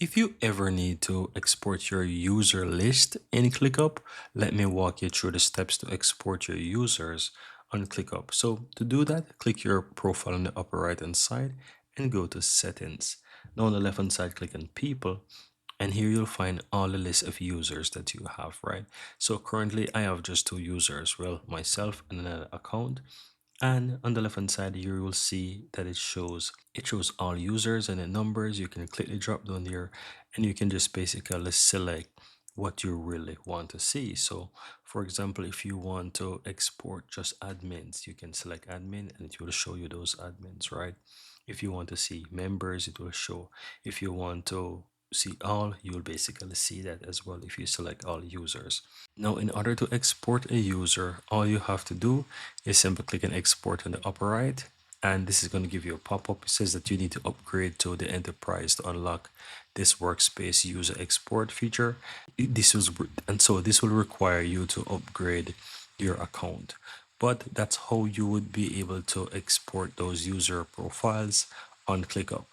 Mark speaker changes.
Speaker 1: If you ever need to export your user list in ClickUp, let me walk you through the steps to export your users on ClickUp. So to do that, click your profile on the upper right hand side and go to settings. Now on the left hand side, click on people. And here you'll find all the list of users that you have, right? So currently I have just two users, well, myself and an account. And on the left hand side here you will see that it shows all users and the numbers. You can click the drop down here and you can just basically select what you really want to see. So for example, if you want to export just admins, you can select admin and it will show you those admins, right? If you want to see members, it will show. If you want to see all, you will basically see that as well if you select all users. Now, in order to export a user, all you have to do is simply click on export on the upper right. And this is going to give you a pop-up. It says that you need to upgrade to the enterprise to unlock this workspace user export feature. This will require you to upgrade your account. But that's how you would be able to export those user profiles on ClickUp.